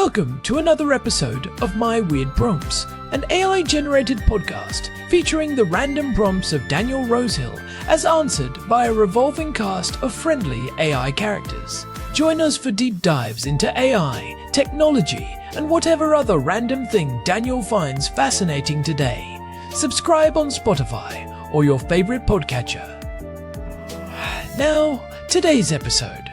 Welcome to another episode of My Weird Prompts, an AI-generated podcast featuring the random prompts of Daniel Rosehill as answered by a revolving cast of friendly AI characters. Join us for deep dives into AI, technology, and whatever other random thing Daniel finds fascinating today. Subscribe on Spotify or your favorite podcatcher. Now, today's episode.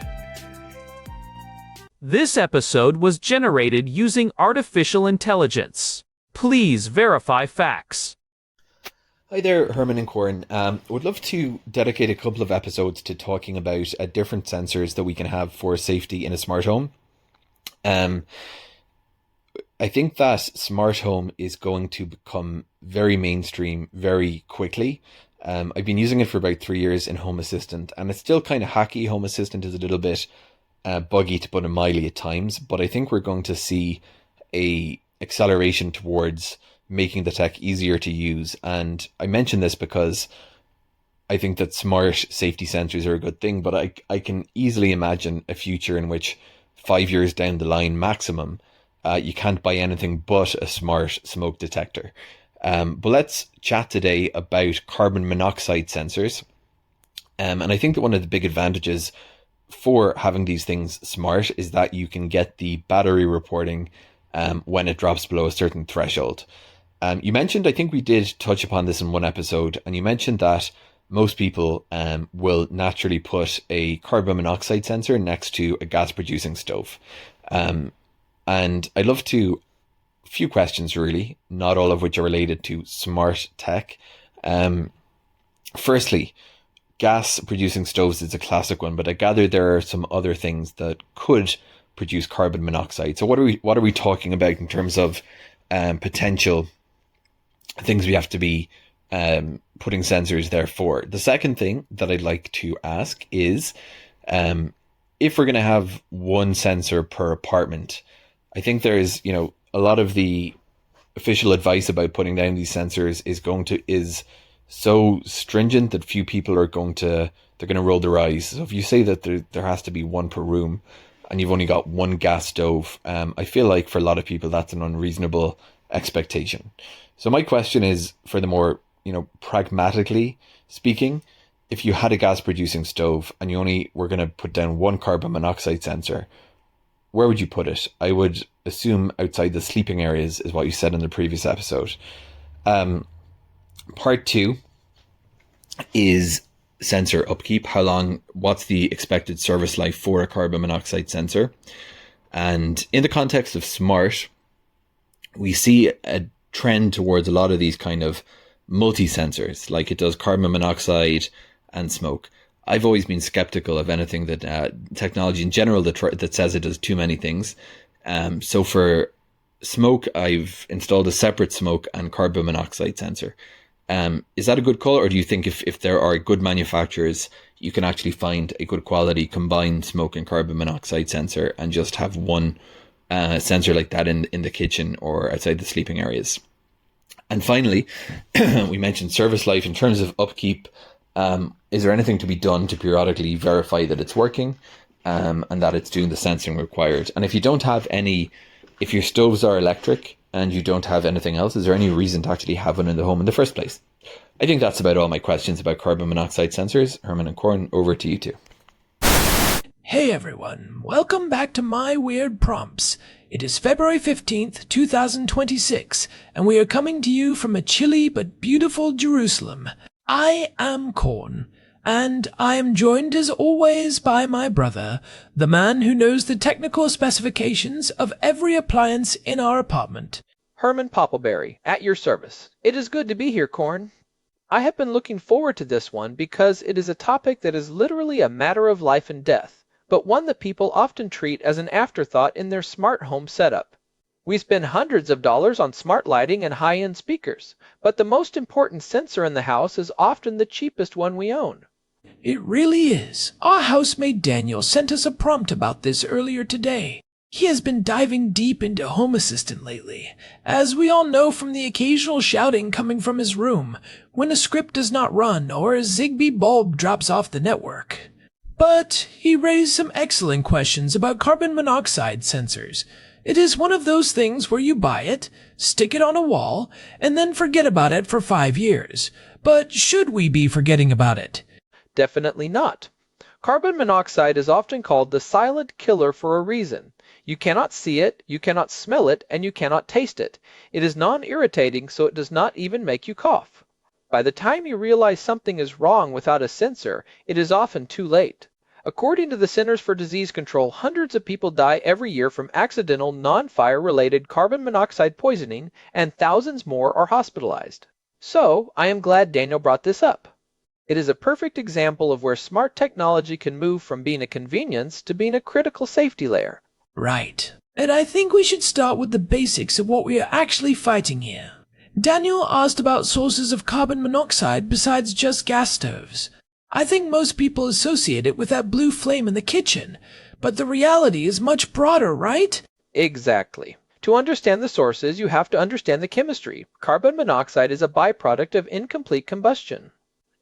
This episode was generated using artificial intelligence. Please verify facts. Hi there, Herman and Corn. Would love to dedicate a couple of episodes to talking about different sensors that we can have for safety in a smart home. I think that smart home is going to become very mainstream very quickly. I've been using it for about 3 years in Home Assistant, and it's still kind of hacky. Home Assistant is a little bit buggy, to put it mildly, at times, but I think we're going to see a acceleration towards making the tech easier to use. And I mention this because I think that smart safety sensors are a good thing, but I can easily imagine a future in which 5 years down the line maximum, you can't buy anything but a smart smoke detector. But let's chat today about carbon monoxide sensors. And I think that one of the big advantages for having these things smart is that you can get the battery reporting when it drops below a certain threshold. You mentioned, I think we did touch upon this in one episode, and you mentioned that most people will naturally put a carbon monoxide sensor next to a gas producing stove. And I'd love to, a few questions really, not all of which are related to smart tech. Firstly, gas producing stoves is a classic one, but I gather there are some other things that could produce carbon monoxide. So what are we talking about in terms of potential things we have to be putting sensors there for? The second thing that I'd like to ask is if we're going to have one sensor per apartment. I think there's, a lot of the official advice about putting down these sensors is so stringent that few people are going to roll their eyes. So if you say that there has to be one per room and you've only got one gas stove, I feel like for a lot of people that's an unreasonable expectation. So my question is, for the more, pragmatically speaking, if you had a gas producing stove and you only were going to put down one carbon monoxide sensor, where would you put it? I would assume outside the sleeping areas is what you said in the previous episode. Part 2 is sensor upkeep. What's the expected service life for a carbon monoxide sensor? And in the context of smart, we see a trend towards a lot of these kind of multi-sensors, like it does carbon monoxide and smoke. I've always been skeptical of anything that technology in general that says it does too many things. So for smoke, I've installed a separate smoke and carbon monoxide sensor. Is that a good call, or do you think if there are good manufacturers, you can actually find a good quality combined smoke and carbon monoxide sensor and just have one sensor like that in the kitchen or outside the sleeping areas? And finally, we mentioned service life. In terms of upkeep, is there anything to be done to periodically verify that it's working and that it's doing the sensing required? And if your stoves are electric and you don't have anything else, is there any reason to actually have one in the home in the first place? I think that's about all my questions about carbon monoxide sensors. Herman and Corn, over to you two. Hey everyone, welcome back to My Weird Prompts. It is February 15th, 2026, and we are coming to you from a chilly but beautiful Jerusalem. I am Corn, and I am joined as always by my brother, the man who knows the technical specifications of every appliance in our apartment. Herman Poppleberry, at your service. It is good to be here, Corn. I have been looking forward to this one because it is a topic that is literally a matter of life and death, but one that people often treat as an afterthought in their smart home setup. We spend hundreds of dollars on smart lighting and high-end speakers, but the most important sensor in the house is often the cheapest one we own. It really is. Our housemate Daniel sent us a prompt about this earlier today. He has been diving deep into Home Assistant lately, as we all know from the occasional shouting coming from his room when a script does not run or a Zigbee bulb drops off the network. But he raised some excellent questions about carbon monoxide sensors, It is one of those things where you buy it, stick it on a wall, and then forget about it for 5 years. But should we be forgetting about it? Definitely not. Carbon monoxide is often called the silent killer for a reason. You cannot see it, you cannot smell it, and you cannot taste it. It is non-irritating, so it does not even make you cough. By the time you realize something is wrong without a sensor, it is often too late. According to the Centers for Disease Control, hundreds of people die every year from accidental, non-fire-related carbon monoxide poisoning, and thousands more are hospitalized. So, I am glad Daniel brought this up. It is a perfect example of where smart technology can move from being a convenience to being a critical safety layer. Right. And I think we should start with the basics of what we are actually fighting here. Daniel asked about sources of carbon monoxide besides just gas stoves. I think most people associate it with that blue flame in the kitchen, but the reality is much broader, right? Exactly. To understand the sources, you have to understand the chemistry. Carbon monoxide is a byproduct of incomplete combustion.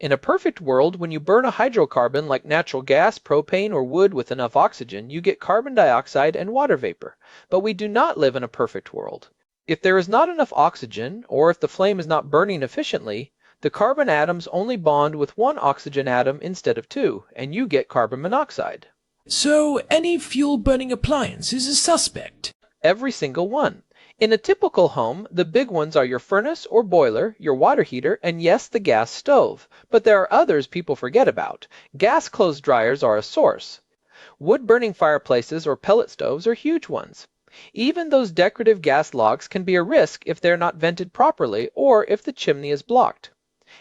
In a perfect world, when you burn a hydrocarbon like natural gas, propane, or wood with enough oxygen, you get carbon dioxide and water vapor. But we do not live in a perfect world. If there is not enough oxygen, or if the flame is not burning efficiently, the carbon atoms only bond with one oxygen atom instead of two, and you get carbon monoxide. So any fuel-burning appliance is a suspect? Every single one. In a typical home, the big ones are your furnace or boiler, your water heater, and yes, the gas stove. But there are others people forget about. Gas clothes dryers are a source. Wood-burning fireplaces or pellet stoves are huge ones. Even those decorative gas logs can be a risk if they're not vented properly or if the chimney is blocked.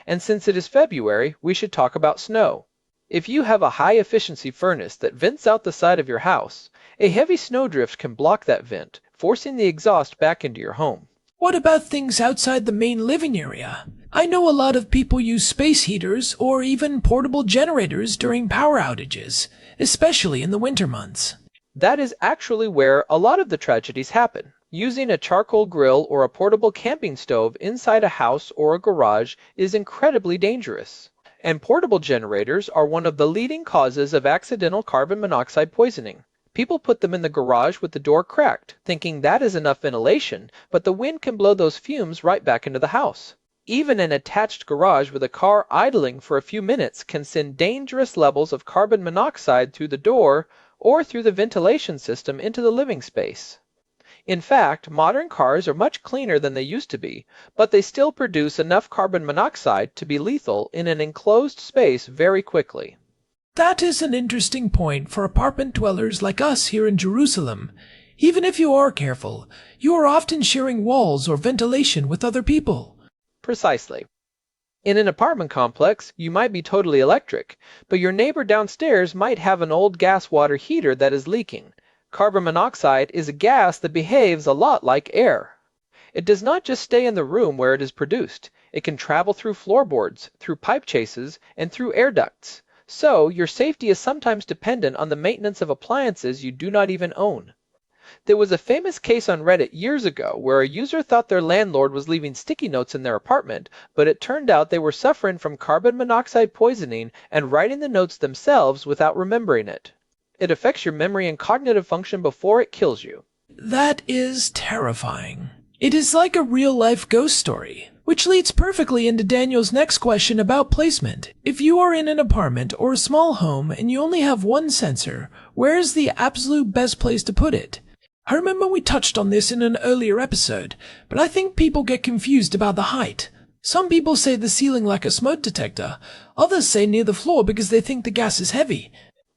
And since it is February, we should talk about snow. If you have a high-efficiency furnace that vents out the side of your house, a heavy snowdrift can block that vent, forcing the exhaust back into your home. What about things outside the main living area? I know a lot of people use space heaters or even portable generators during power outages, especially in the winter months. That is actually where a lot of the tragedies happen. Using a charcoal grill or a portable camping stove inside a house or a garage is incredibly dangerous. And portable generators are one of the leading causes of accidental carbon monoxide poisoning. People put them in the garage with the door cracked, thinking that is enough ventilation, but the wind can blow those fumes right back into the house. Even an attached garage with a car idling for a few minutes can send dangerous levels of carbon monoxide through the door or through the ventilation system into the living space. In fact, modern cars are much cleaner than they used to be, but they still produce enough carbon monoxide to be lethal in an enclosed space very quickly. That is an interesting point for apartment dwellers like us here in Jerusalem. Even if you are careful, you are often sharing walls or ventilation with other people. Precisely. In an apartment complex, you might be totally electric, but your neighbor downstairs might have an old gas water heater that is leaking. Carbon monoxide is a gas that behaves a lot like air. It does not just stay in the room where it is produced. It can travel through floorboards, through pipe chases, and through air ducts. So, your safety is sometimes dependent on the maintenance of appliances you do not even own. There was a famous case on Reddit years ago where a user thought their landlord was leaving sticky notes in their apartment, but it turned out they were suffering from carbon monoxide poisoning and writing the notes themselves without remembering it. It affects your memory and cognitive function before it kills you. That is terrifying. It is like a real-life ghost story, which leads perfectly into Daniel's next question about placement. If you are in an apartment or a small home and you only have one sensor, where is the absolute best place to put it? I remember we touched on this in an earlier episode, but I think people get confused about the height. Some people say the ceiling like a smoke detector, others say near the floor because they think the gas is heavy.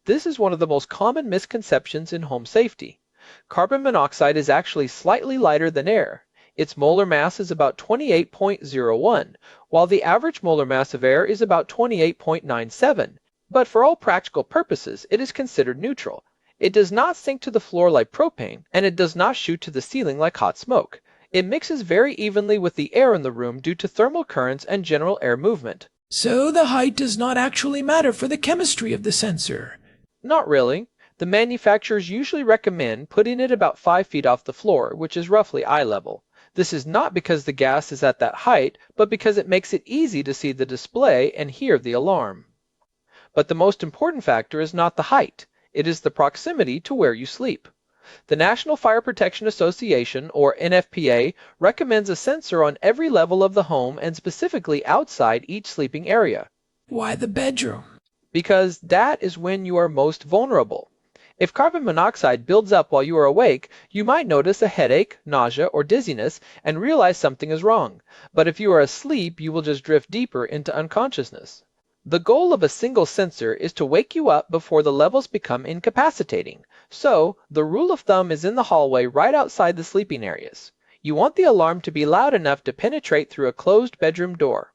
This is one of the most common misconceptions in home safety. Carbon monoxide is actually slightly lighter than air. Its molar mass is about 28.01, while the average molar mass of air is about 28.97. But for all practical purposes, it is considered neutral. It does not sink to the floor like propane, and it does not shoot to the ceiling like hot smoke. It mixes very evenly with the air in the room due to thermal currents and general air movement. So the height does not actually matter for the chemistry of the sensor. Not really. The manufacturers usually recommend putting it about 5 feet off the floor, which is roughly eye level. This is not because the gas is at that height, but because it makes it easy to see the display and hear the alarm. But the most important factor is not the height. It is the proximity to where you sleep. The National Fire Protection Association, or NFPA, recommends a sensor on every level of the home and specifically outside each sleeping area. Why the bedroom? Because that is when you are most vulnerable. If carbon monoxide builds up while you are awake, you might notice a headache, nausea, or dizziness and realize something is wrong. But if you are asleep, you will just drift deeper into unconsciousness. The goal of a single sensor is to wake you up before the levels become incapacitating. So, the rule of thumb is in the hallway right outside the sleeping areas. You want the alarm to be loud enough to penetrate through a closed bedroom door.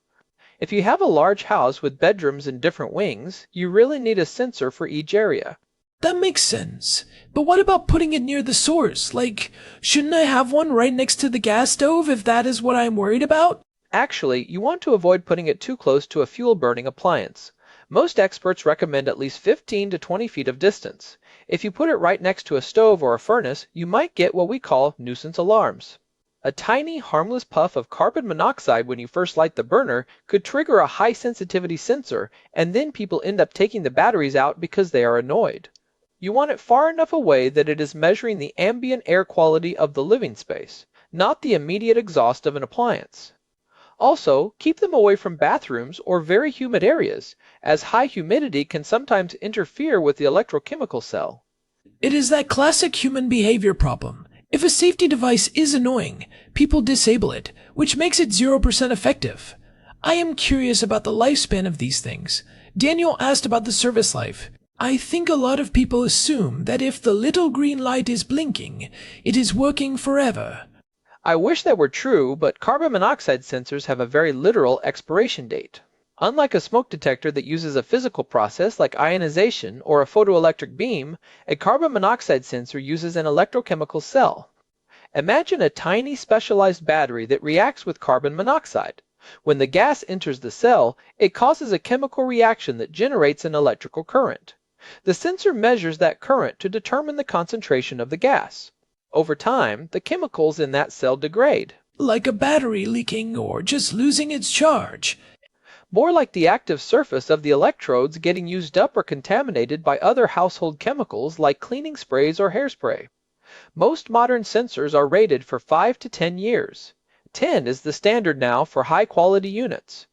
If you have a large house with bedrooms in different wings, you really need a sensor for each area. That makes sense. But what about putting it near the source? Like, shouldn't I have one right next to the gas stove if that is what I'm worried about? Actually, you want to avoid putting it too close to a fuel-burning appliance. Most experts recommend at least 15 to 20 feet of distance. If you put it right next to a stove or a furnace, you might get what we call nuisance alarms. A tiny, harmless puff of carbon monoxide when you first light the burner could trigger a high-sensitivity sensor, and then people end up taking the batteries out because they are annoyed. You want it far enough away that it is measuring the ambient air quality of the living space, not the immediate exhaust of an appliance. Also, keep them away from bathrooms or very humid areas, as high humidity can sometimes interfere with the electrochemical cell. It is that classic human behavior problem. If a safety device is annoying, people disable it, which makes it 0% effective. I am curious about the lifespan of these things. Daniel asked about the service life. I think a lot of people assume that if the little green light is blinking, it is working forever. I wish that were true, but carbon monoxide sensors have a very literal expiration date. Unlike a smoke detector that uses a physical process like ionization or a photoelectric beam, a carbon monoxide sensor uses an electrochemical cell. Imagine a tiny specialized battery that reacts with carbon monoxide. When the gas enters the cell, it causes a chemical reaction that generates an electrical current. The sensor measures that current to determine the concentration of the gas. Over time, the chemicals in that cell degrade. Like a battery leaking or just losing its charge. More like the active surface of the electrodes getting used up or contaminated by other household chemicals like cleaning sprays or hairspray. Most modern sensors are rated for 5 to 10 years. 10 is the standard now for high-quality units.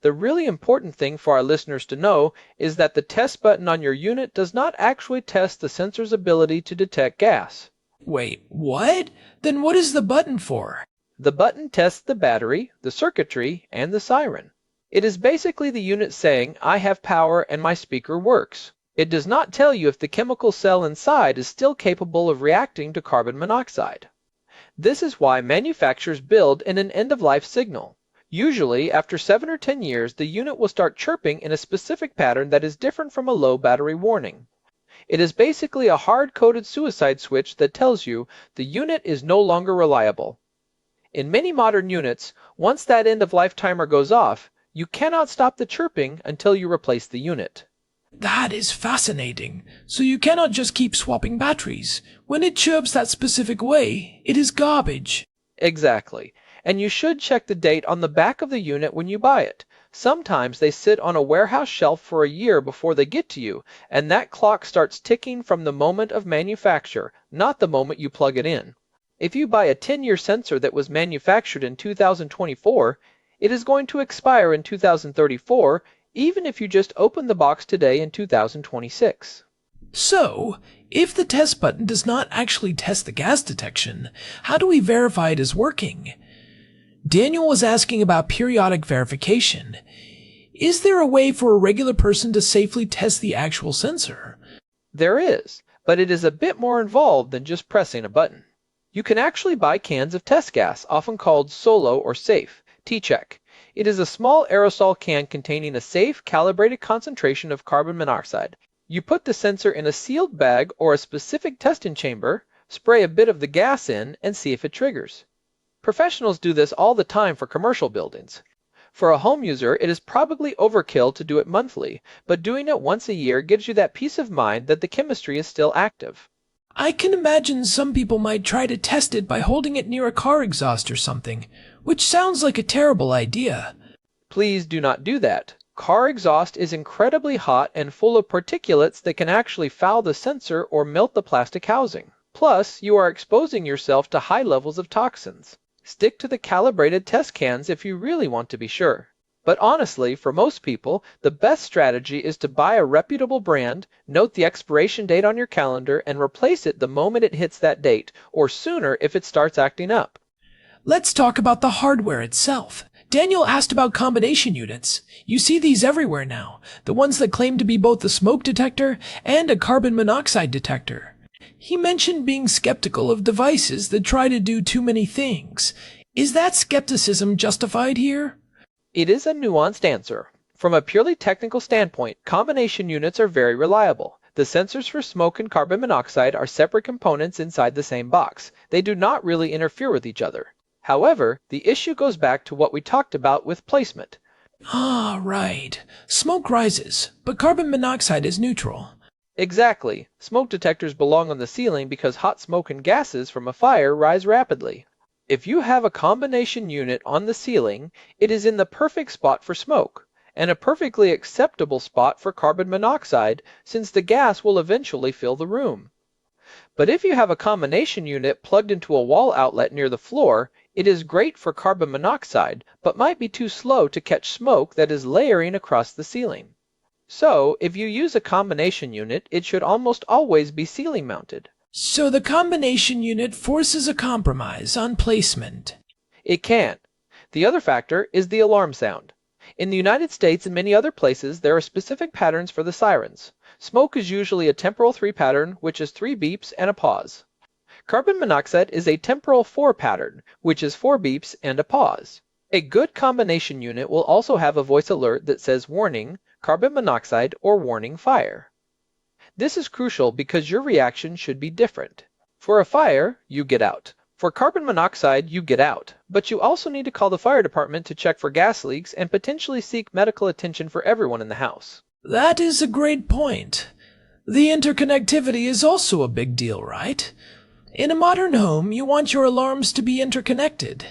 The really important thing for our listeners to know is that the test button on your unit does not actually test the sensor's ability to detect gas. Wait, what? Then what is the button for? The button tests the battery, the circuitry, and the siren. It is basically the unit saying, I have power and my speaker works. It does not tell you if the chemical cell inside is still capable of reacting to carbon monoxide. This is why manufacturers build in an end-of-life signal. Usually, after 7 or 10 years, the unit will start chirping in a specific pattern that is different from a low battery warning. It is basically a hard-coded suicide switch that tells you the unit is no longer reliable. In many modern units, once that end-of-life timer goes off, you cannot stop the chirping until you replace the unit. That is fascinating. So you cannot just keep swapping batteries. When it chirps that specific way, it is garbage. Exactly. And you should check the date on the back of the unit when you buy it. Sometimes they sit on a warehouse shelf for a year before they get to you, and that clock starts ticking from the moment of manufacture, not the moment you plug it in. If you buy a 10-year sensor that was manufactured in 2024, it is going to expire in 2034, even if you just open the box today in 2026. So, if the test button does not actually test the gas detection, how do we verify it is working? Daniel was asking about periodic verification. Is there a way for a regular person to safely test the actual sensor? There is, but it is a bit more involved than just pressing a button. You can actually buy cans of test gas, often called Solo or Safe, T-Check. It is a small aerosol can containing a safe, calibrated concentration of carbon monoxide. You put the sensor in a sealed bag or a specific testing chamber, spray a bit of the gas in, and see if it triggers. Professionals do this all the time for commercial buildings. For a home user, it is probably overkill to do it monthly, but doing it once a year gives you that peace of mind that the chemistry is still active. I can imagine some people might try to test it by holding it near a car exhaust or something, which sounds like a terrible idea. Please do not do that. Car exhaust is incredibly hot and full of particulates that can actually foul the sensor or melt the plastic housing. Plus, you are exposing yourself to high levels of toxins. Stick to the calibrated test cans if you really want to be sure. But honestly, for most people, the best strategy is to buy a reputable brand, note the expiration date on your calendar, and replace it the moment it hits that date, or sooner if it starts acting up. Let's talk about the hardware itself. Daniel asked about combination units. You see these everywhere now, the ones that claim to be both a smoke detector and a carbon monoxide detector. He mentioned being skeptical of devices that try to do too many things. Is that skepticism justified here? It is a nuanced answer. From a purely technical standpoint, combination units are very reliable. The sensors for smoke and carbon monoxide are separate components inside the same box. They do not really interfere with each other. However, the issue goes back to what we talked about with placement. Ah, right. Smoke rises, but carbon monoxide is neutral. Exactly. Smoke detectors belong on the ceiling because hot smoke and gases from a fire rise rapidly. If you have a combination unit on the ceiling, it is in the perfect spot for smoke, and a perfectly acceptable spot for carbon monoxide since the gas will eventually fill the room. But if you have a combination unit plugged into a wall outlet near the floor, it is great for carbon monoxide, but might be too slow to catch smoke that is layering across the ceiling. So, if you use a combination unit, it should almost always be ceiling mounted. So the combination unit forces a compromise on placement. It can. The other factor is the alarm sound. In the United States and many other places, there are specific patterns for the sirens. Smoke is usually a temporal 3 pattern, which is 3 beeps and a pause. Carbon monoxide is a temporal 4 pattern, which is 4 beeps and a pause. A good combination unit will also have a voice alert that says warning, carbon monoxide, or warning fire. This is crucial because your reaction should be different. For a fire, you get out. For carbon monoxide, you get out, but you also need to call the fire department to check for gas leaks and potentially seek medical attention for everyone in the house. That is a great point. The interconnectivity is also a big deal, right? In a modern home, you want your alarms to be interconnected.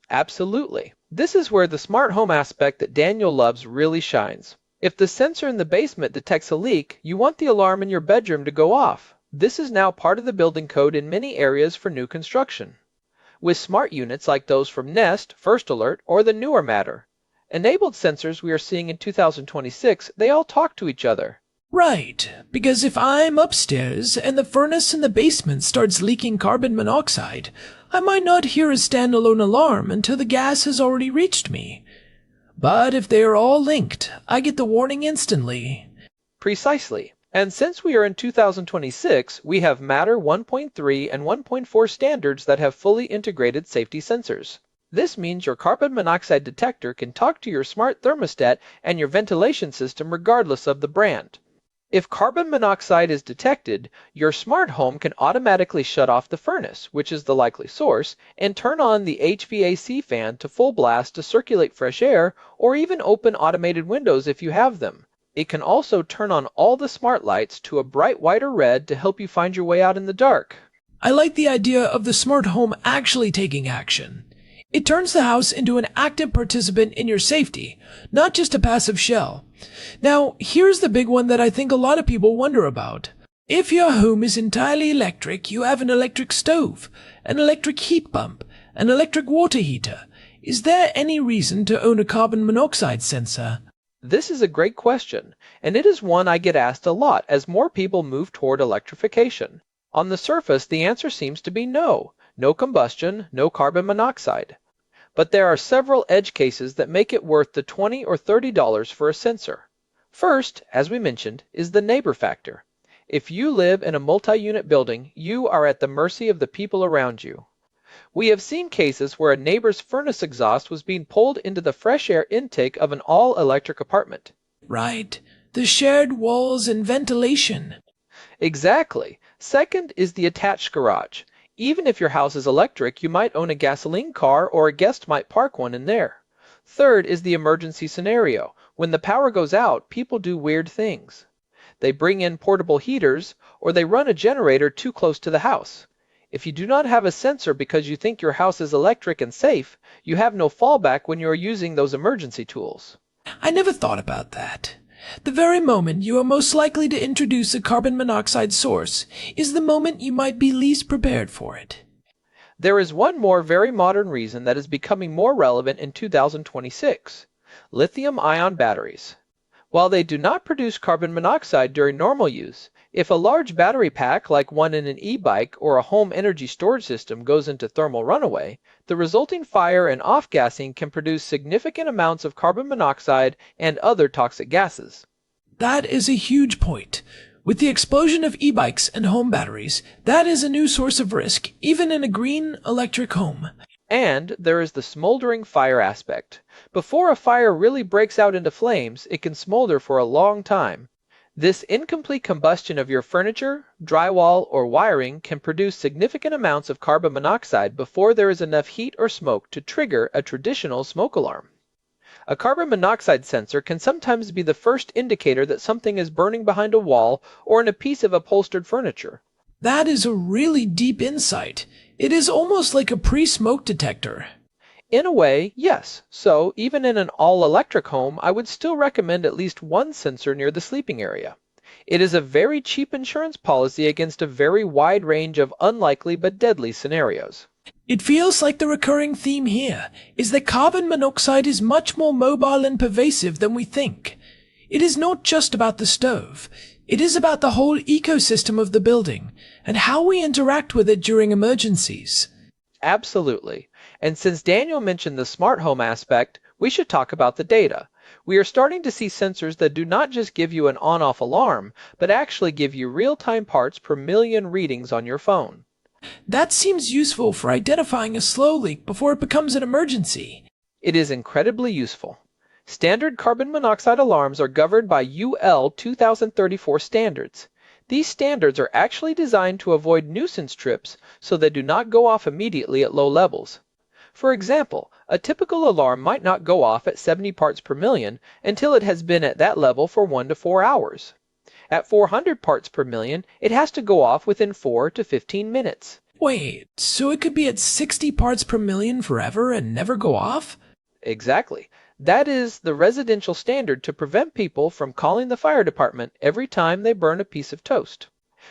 Absolutely. This is where the smart home aspect that Daniel loves really shines. If the sensor in the basement detects a leak, you want the alarm in your bedroom to go off. This is now part of the building code in many areas for new construction. With smart units like those from Nest, First Alert, or the newer Matter, enabled sensors we are seeing in 2026, they all talk to each other. Right, because if I'm upstairs and the furnace in the basement starts leaking carbon monoxide, I might not hear a standalone alarm until the gas has already reached me. But if they are all linked, I get the warning instantly. Precisely. And since we are in 2026, we have Matter 1.3 and 1.4 standards that have fully integrated safety sensors. This means your carbon monoxide detector can talk to your smart thermostat and your ventilation system regardless of the brand. If carbon monoxide is detected, your smart home can automatically shut off the furnace, which is the likely source, and turn on the HVAC fan to full blast to circulate fresh air, or even open automated windows if you have them. It can also turn on all the smart lights to a bright white or red to help you find your way out in the dark. I like the idea of the smart home actually taking action. It turns the house into an active participant in your safety, not just a passive shell. Now, here's the big one that I think a lot of people wonder about. If your home is entirely electric, you have an electric stove, an electric heat pump, an electric water heater. Is there any reason to own a carbon monoxide sensor? This is a great question, and it is one I get asked a lot as more people move toward electrification. On the surface, the answer seems to be no. No combustion, no carbon monoxide. But there are several edge cases that make it worth the $20 or $30 for a sensor. First, as we mentioned, is the neighbor factor. If you live in a multi-unit building, you are at the mercy of the people around you. We have seen cases where a neighbor's furnace exhaust was being pulled into the fresh air intake of an all-electric apartment. Right. The shared walls and ventilation. Exactly. Second is the attached garage. Even if your house is electric, you might own a gasoline car or a guest might park one in there. Third is the emergency scenario. When the power goes out, people do weird things. They bring in portable heaters or they run a generator too close to the house. If you do not have a sensor because you think your house is electric and safe, you have no fallback when you are using those emergency tools. I never thought about that. The very moment you are most likely to introduce a carbon monoxide source is the moment you might be least prepared for it. There is one more very modern reason that is becoming more relevant in 2026: lithium-ion batteries. While they do not produce carbon monoxide during normal use, if a large battery pack like one in an e-bike or a home energy storage system goes into thermal runaway, the resulting fire and off-gassing can produce significant amounts of carbon monoxide and other toxic gases. That is a huge point. With the explosion of e-bikes and home batteries, that is a new source of risk, even in a green electric home. And there is the smoldering fire aspect. Before a fire really breaks out into flames, it can smolder for a long time. This incomplete combustion of your furniture, drywall, or wiring can produce significant amounts of carbon monoxide before there is enough heat or smoke to trigger a traditional smoke alarm. A carbon monoxide sensor can sometimes be the first indicator that something is burning behind a wall or in a piece of upholstered furniture. That is a really deep insight. It is almost like a pre-smoke detector. In a way, yes. So, even in an all-electric home, I would still recommend at least one sensor near the sleeping area. It is a very cheap insurance policy against a very wide range of unlikely but deadly scenarios. It feels like the recurring theme here is that carbon monoxide is much more mobile and pervasive than we think. It is not just about the stove. It is about the whole ecosystem of the building and how we interact with it during emergencies. Absolutely. And since Daniel mentioned the smart home aspect, we should talk about the data. We are starting to see sensors that do not just give you an on-off alarm, but actually give you real-time parts per million readings on your phone. That seems useful for identifying a slow leak before it becomes an emergency. It is incredibly useful. Standard carbon monoxide alarms are governed by UL 2034 standards. These standards are actually designed to avoid nuisance trips so they do not go off immediately at low levels. For example, a typical alarm might not go off at 70 parts per million until it has been at that level for 1 to 4 hours. At 400 parts per million, it has to go off within 4 to 15 minutes. Wait, so it could be at 60 parts per million forever and never go off? Exactly. That is the residential standard to prevent people from calling the fire department every time they burn a piece of toast.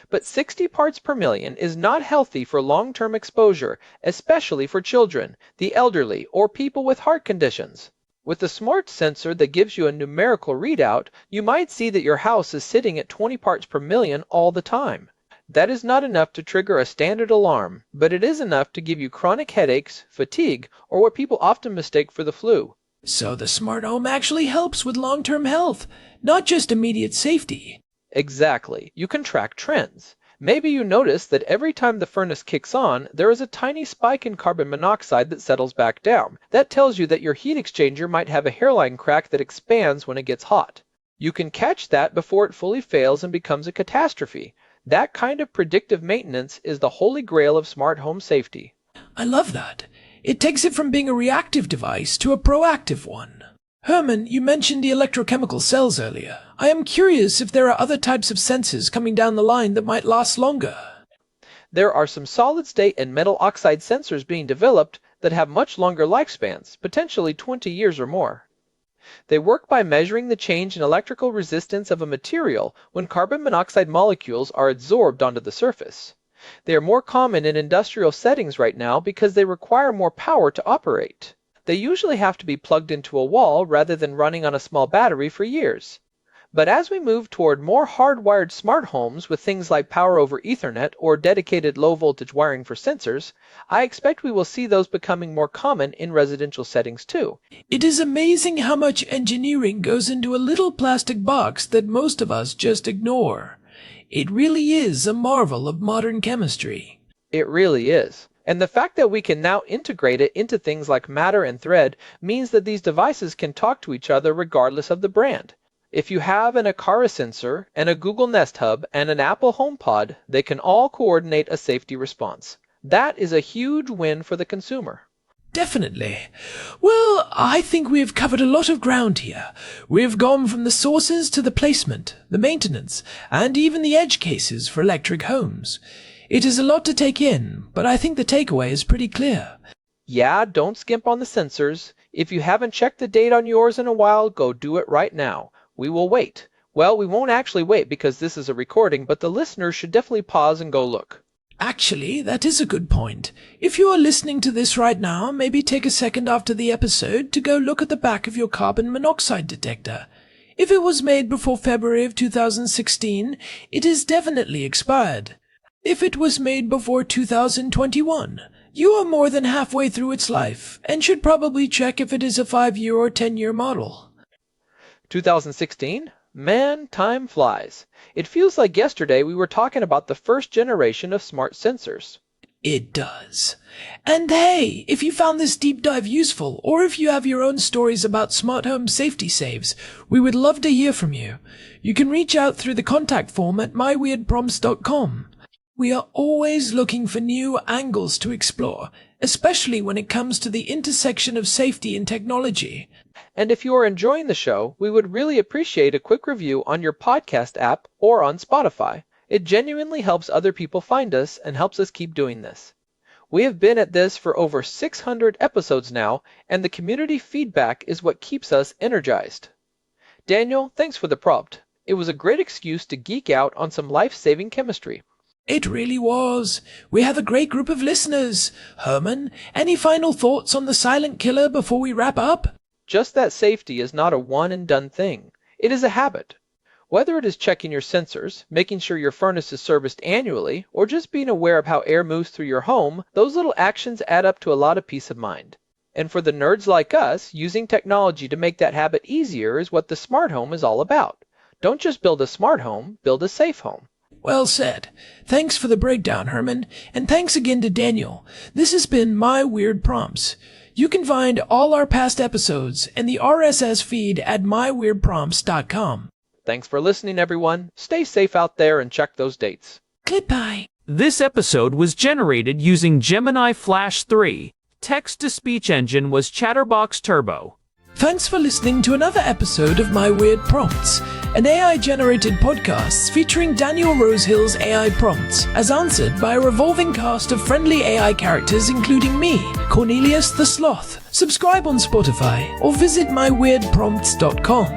But 60 parts per million is not healthy for long-term exposure, especially for children, the elderly, or people with heart conditions. With a smart sensor that gives you a numerical readout, you might see that your house is sitting at 20 parts per million all the time. That is not enough to trigger a standard alarm, but it is enough to give you chronic headaches, fatigue, or what people often mistake for the flu. So the smart home actually helps with long-term health, not just immediate safety. Exactly. You can track trends. Maybe you notice that every time the furnace kicks on, there is a tiny spike in carbon monoxide that settles back down. That tells you that your heat exchanger might have a hairline crack that expands when it gets hot. You can catch that before it fully fails and becomes a catastrophe. That kind of predictive maintenance is the holy grail of smart home safety. I love that. It takes it from being a reactive device to a proactive one. Herman, you mentioned the electrochemical cells earlier. I am curious if there are other types of sensors coming down the line that might last longer. There are some solid-state and metal oxide sensors being developed that have much longer lifespans, potentially 20 years or more. They work by measuring the change in electrical resistance of a material when carbon monoxide molecules are adsorbed onto the surface. They are more common in industrial settings right now because they require more power to operate. They usually have to be plugged into a wall rather than running on a small battery for years. But as we move toward more hardwired smart homes with things like power over Ethernet or dedicated low-voltage wiring for sensors, I expect we will see those becoming more common in residential settings too. It is amazing how much engineering goes into a little plastic box that most of us just ignore. It really is a marvel of modern chemistry. It really is. And the fact that we can now integrate it into things like Matter and Thread means that these devices can talk to each other regardless of the brand. If you have an Aqara sensor and a Google Nest Hub and an Apple HomePod, they can all coordinate a safety response. That is a huge win for the consumer. Definitely. Well, I think we have covered a lot of ground here. We have gone from the sources to the placement, the maintenance, and even the edge cases for electric homes. It is a lot to take in, but I think the takeaway is pretty clear. Yeah, don't skimp on the sensors. If you haven't checked the date on yours in a while, go do it right now. We will wait. Well, we won't actually wait because this is a recording, but the listeners should definitely pause and go look. Actually, that is a good point. If you are listening to this right now, maybe take a second after the episode to go look at the back of your carbon monoxide detector. If it was made before February of 2016, it is definitely expired. If it was made before 2021, you are more than halfway through its life and should probably check if it is a 5-year or 10-year model. 2016? Man, time flies. It feels like yesterday we were talking about the first generation of smart sensors. It does. And hey, if you found this deep dive useful, or if you have your own stories about smart home safety saves, we would love to hear from you. You can reach out through the contact form at myweirdprompts.com. We are always looking for new angles to explore, especially when it comes to the intersection of safety and technology. And if you are enjoying the show, we would really appreciate a quick review on your podcast app or on Spotify. It genuinely helps other people find us and helps us keep doing this. We have been at this for over 600 episodes now, and the community feedback is what keeps us energized. Daniel, thanks for the prompt. It was a great excuse to geek out on some life-saving chemistry. It really was. We have a great group of listeners. Herman, any final thoughts on the silent killer before we wrap up? Just that safety is not a one-and-done thing. It is a habit. Whether it is checking your sensors, making sure your furnace is serviced annually, or just being aware of how air moves through your home, those little actions add up to a lot of peace of mind. And for the nerds like us, using technology to make that habit easier is what the smart home is all about. Don't just build a smart home, build a safe home. Well said. Thanks for the breakdown, Herman, and thanks again to Daniel. This has been My Weird Prompts. You can find all our past episodes and the RSS feed at myweirdprompts.com. Thanks for listening, everyone. Stay safe out there and check those dates. Goodbye. This episode was generated using Gemini Flash 3. Text-to-speech engine was Chatterbox Turbo. Thanks for listening to another episode of My Weird Prompts, an AI-generated podcast featuring Daniel Rosehill's AI prompts as answered by a revolving cast of friendly AI characters including me, Cornelius the Sloth. Subscribe on Spotify or visit myweirdprompts.com.